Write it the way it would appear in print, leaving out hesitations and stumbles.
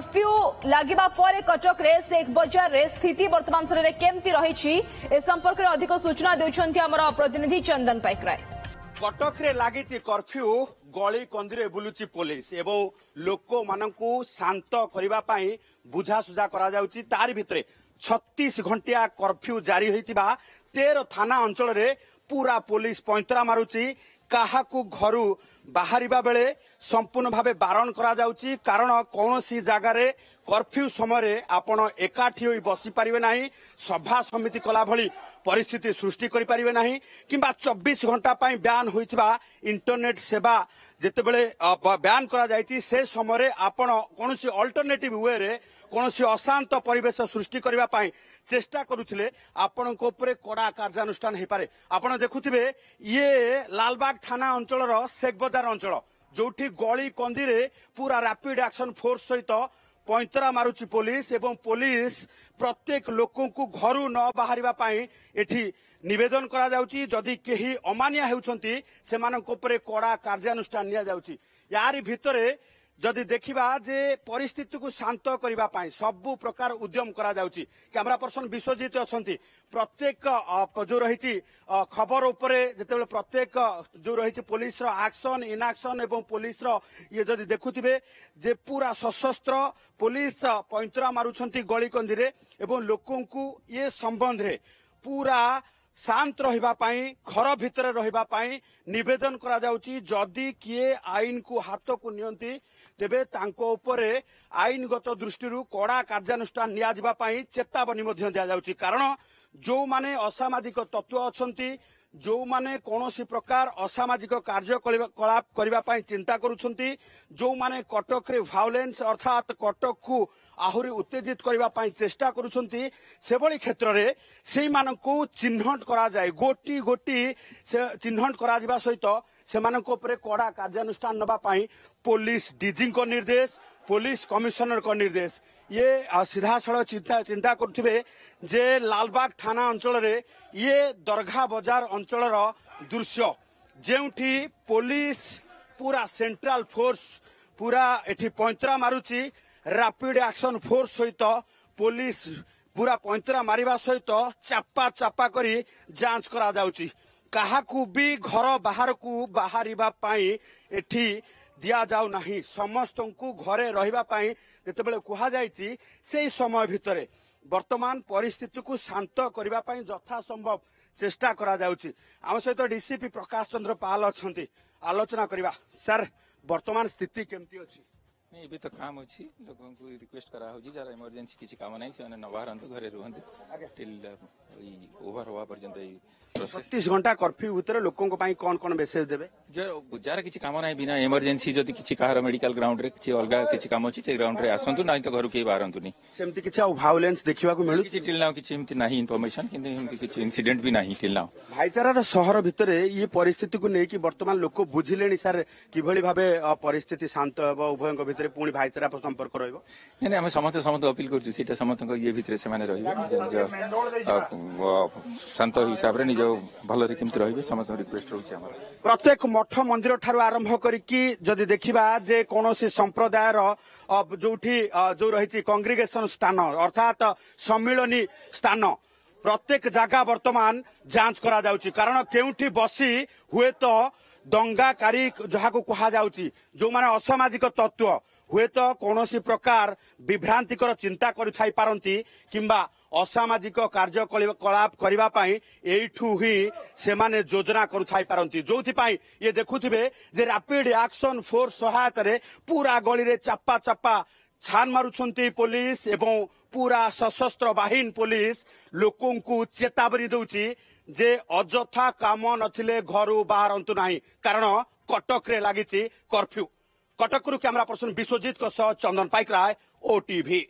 Curfew लगिबा परे कटक रे शेख बजार रे स्थिति वर्तमान समय केमती रही ए संपर्क में अधिक सूचना देउछन्ती हमर प्रतिनिधि चंदन पाइकराय। कटक रे लागिछि कर्फ्यू गली कंदी बुलुची पुलिस एवं लोक मानकु शांत करबा पई बुझासुझा करा जाउछि। तार भितरे 36 घंटिया कर्फ्यू जारी होइतिबा 13 थाना अंचल रे पूरा पुलिस पैंतरा मारुछि। काहाकू घरू बाहरिबा बेले संपूर्ण भावे बारण करा जाउछि, कारण कौनसी जगार कर्फ्यू समय आपण एकाठी होई बसी पारिबे नाही, सभा समिति कला भली परिस्थिति सृष्टि करि पारिबे नाही, किंबा 24 घंटा पई ब्यान होइथिबा इंटरनेट सेवा जेतेबेले ब्यान करा जाइछि से समय आपण कौनसी अल्टरनेटिव वे रे कौनसी अशांत परिवेश सृष्टि करबा पई चेष्टा करुथिले आपणको उपरे कड़ा कार्यानुष्ठान हे पारे। आपण देखुथिबे ये लालबाग थाना अंचल रो शेख बजार अंचल जोठी गली कंदी रे पूरा रैपिड एक्शन फोर्स सहित पैंतरा मारुची पुलिस एवं पुलिस प्रत्येक लोकों को घरू न बाहरिबा पई एठी निवेदन करा जाउची। जदि केही अमानिया हेउछंती सेमानक उपरे कड़ा कार्यानुष्ठान निया जाउची। यारी भितरे जदि देखिबा जे परिस्थिति को शांत करबा पई सबु प्रकार उद्यम करा जाउची। कैमरा पर्सन विश्वजीत अछंती। प्रत्येक जो रहिछि खबर उपरे जेतेबेले प्रत्येक जो रहिछि पुलिस रो एक्शन इनएक्शन एवं पुलिस रो ये जदि देखुथिबे जे पूरा सशस्त्र पुलिस पैंतरा मारुछंती गली कंदी रे एवं लोकों को ये संबंध रे पूरा शांत रहिबा पई घर भितर रहिबा पई निवेदन करा जाउची। जदि किए आईन को हाथ को नियंती तेबे तांको उपरे आईनगत दृष्टिरू कड़ा कार्यानुष्ठान निया जिबा पई चेतावनी मध्य दिया जाउची। कारण जो माने असामाजिक तत्व अछंती, जो माने कौनसी प्रकार असामाजिक कार्यकलाप करबा पई चिंता करूछंती, जो माने कटक रे वायलेंस अर्थात कटक को आहुरी उत्तेजित करबा पई चेष्टा करूछंती, सेबळी क्षेत्र रे सेई मानकु चिन्हट करा जाय, गोटी गोटी से चिन्हट करा जिबा सहित सेमानक उपरे कड़ा कार्यानुष्ठान नबा पई पुलिस डीजी को निर्देश, पुलिस कमिश्नर को निर्देश। ये सीधा सड़क चिंता करथिबे जे लालबाग थाना अंचल रे ये दरघा बाजार अंचल दृश्य जेउठी पुलिस पूरा सेंट्रल फोर्स पूरा एठी पैंतरा मारुची, रैपिड एक्शन फोर्स सहित पुलिस पूरा पैंतरा मारिबा सहित चापा चापा करी जांच करा जाउची। काहाकू भी घर बाहर को बाहरिबा पई एठी दिया जाऊ नहीं। समस्त को घरे रहिबा पई जेतेबेले कुहा जायछि सेई समय भितरे वर्तमान परिस्थिति को शांत करबा पई यथा संभव चेष्टा करा जाउछि। आम सहित डीसीपी प्रकाश चंद्र पाल अछंती, आलोचना करबा। सर वर्तमान स्थिति केमती अछि? नहीं ये तो काम अच्छी लोगों को रिक्वेस्ट करा हो जरा इमरजेंसी किसी काम नहीं से न बाहर घरे रुहंती टिल ओवर होवा पर्यंत 36 घंटा कर्फ्यू भितर लोकों को पाई कौन कौन मेसेज देबे? जार किसी काम नहीं बिना इमरजेंसी जदि किसी कहार मेडिकल ग्राउंड रे किसी अलगा किसी काम अछि से ग्राउंड रे आसंतु नहीं तो घर के बाहरंतु नहीं। सेमती किसी वायलेंस देखिबा को मिलु किसी टिल नाउ किसी एमती नहीं इन्फॉर्मेशन किंतु एमती किसी इंसिडेंट भी नहीं टिल नाउ। भाईचारा शहर भितर ये परिस्थिति को नहीं कि वर्तमान लोक बुझिलेनी सर किभली भाबे परिस्थिति शांत हेबो, उभयଙ୍କ भितर पुणी भाईचारा संपर्क रहइबो? नहीं हम समस्त अपील करछु सेटा समस्त ये भितर से माने रहइबो शांत हिसाब रे निज भल रे केमती रहइबे समस्त रिक्वेस्ट रहउछि हमर। प्रत्येक मठ मंदिर ठारू आरंभ करिकी जदि देखिबा जे कोनोसी संप्रदायर जोठी जो रहिछि कांग्रेगेशन स्थान अर्थात सम्मिलनी स्थान प्रत्येक जगह वर्तमान जांच करा जाउछि। कारण केउठी बसी हुए तो दंगाकारी जहाँ को कहा जाउछि, जो माने असामाजिक तत्व हुए तो कौनसी प्रकार विभ्रांतिकर चिंता करि पारंती किंबा असामाजिक कार्यकलाप करबा पई एठू ही सेमाने योजना करुथाई पारंती। जोथि पई ये देखुथिबे जे रैपिड एक्शन फोर्स सहायता रे पूरा गली रे चापा चापा छान मारुछंती पुलिस एवं पूरा सशस्त्र बाहिनी पुलिस लोकों को चेतावनी दउची जे अजथा काम नथिले घरू बाहरंतु नाही, कारण कटक रे लागिछि curfew. Cuttack camera person Biswajit Chandan Paikaray, OTV.